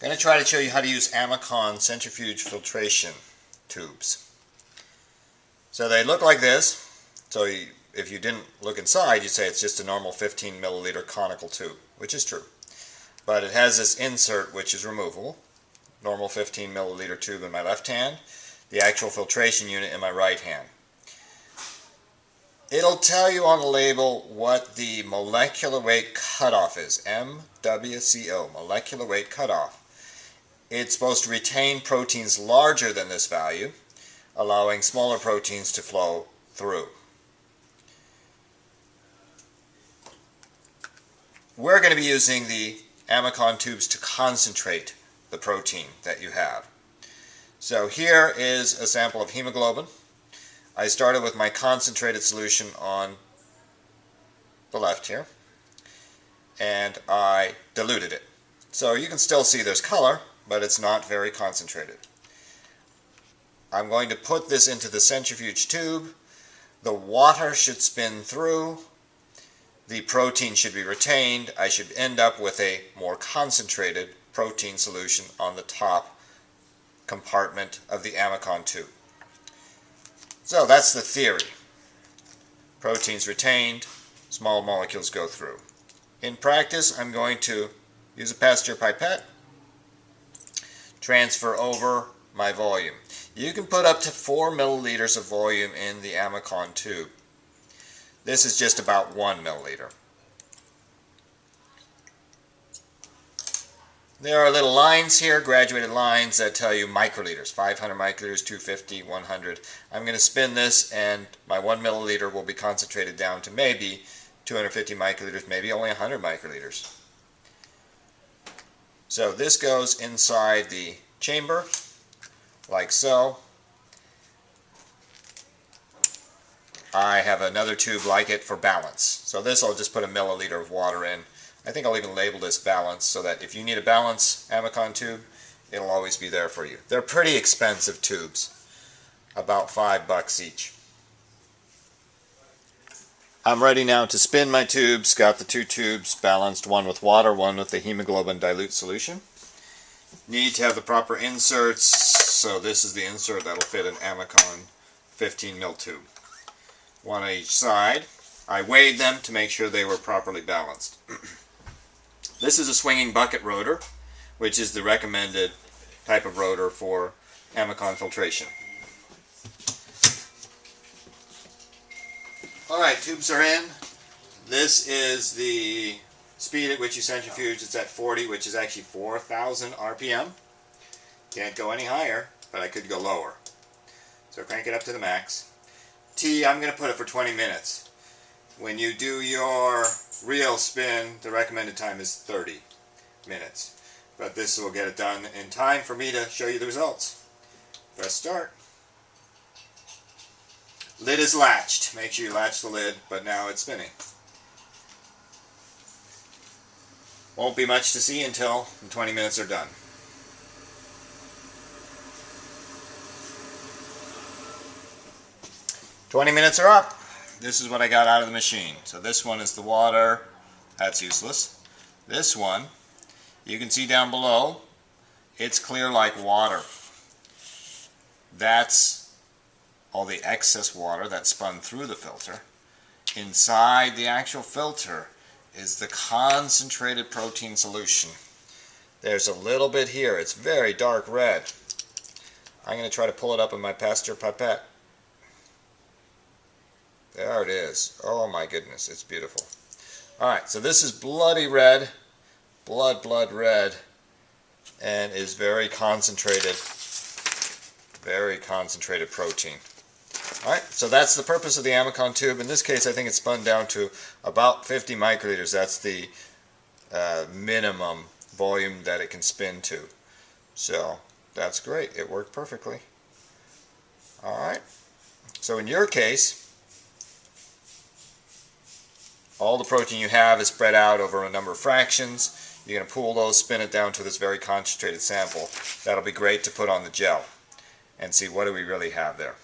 I'm going to try to show you how to use Amicon centrifuge filtration tubes. So they look like this. So if you didn't look inside, you'd say it's just a normal 15 milliliter conical tube, which is true. But it has this insert which is removable. Normal 15 milliliter tube in my left hand, the actual filtration unit in my right hand. It'll tell you on the label what the molecular weight cutoff is, MWCO, molecular weight cutoff. It's supposed to retain proteins larger than this value, allowing smaller proteins to flow through. We're going to be using the Amicon tubes to concentrate the protein that you have. So here is a sample of hemoglobin. I started with my concentrated solution on the left here, and I diluted it. So you can still see there's color, but it's not very concentrated. I'm going to put this into the centrifuge tube. The water should spin through. The protein should be retained. I should end up with a more concentrated protein solution on the top compartment of the Amicon tube. So that's the theory. Proteins retained, small molecules go through. In practice, I'm going to use a Pasteur pipette, transfer over my volume. You can put up to 4 milliliters of volume in the Amicon tube. This is just about 1 milliliter. There are little lines here, graduated lines that tell you microliters, 500 microliters, 250, 100. I'm going to spin this and my 1 milliliter will be concentrated down to maybe 250 microliters, maybe only 100 microliters. So this goes inside the chamber, like so. I have another tube like it for balance. So this I'll just put a milliliter of water in. I think I'll even label this balance so that if you need a balance Amicon tube, it'll always be there for you. They're pretty expensive tubes, about $5 each. I'm ready now to spin my tubes. Got the two tubes balanced, one with water, one with the hemoglobin dilute solution. Need to have the proper inserts, so this is the insert that'll fit an Amicon 15 mil tube. One on each side. I weighed them to make sure they were properly balanced. This is a swinging bucket rotor, which is the recommended type of rotor for Amicon filtration. Alright, tubes are in. This is the speed at which you centrifuge. It's at 40, which is actually 4,000 RPM. Can't go any higher, but I could go lower. So crank it up to the max. I'm going to put it for 20 minutes. When you do your real spin, the recommended time is 30 minutes. But this will get it done in time for me to show you the results. Press start. Lid is latched. Make sure you latch the lid, but now it's spinning. Won't be much to see until the 20 minutes are done. "20 minutes are up." This is what I got out of the machine. So this one is the water. That's useless. This one, you can see down below, it's clear like water. That's all the excess water that spun through the filter. Inside the actual filter is the concentrated protein solution. There's a little bit here. It's very dark red. I'm going to try to pull it up in my Pasteur pipette. There it is. Oh my goodness, it's beautiful. Alright, so this is bloody red, blood red, and is very concentrated protein. Alright, so that's the purpose of the Amicon tube. In this case, I think it's spun down to about 50 microliters. That's the minimum volume that it can spin to. So that's great. It worked perfectly. Alright, so in your case, all the protein you have is spread out over a number of fractions. You're going to pool those, spin it down to this very concentrated sample. That'll be great to put on the gel and see what do we really have there.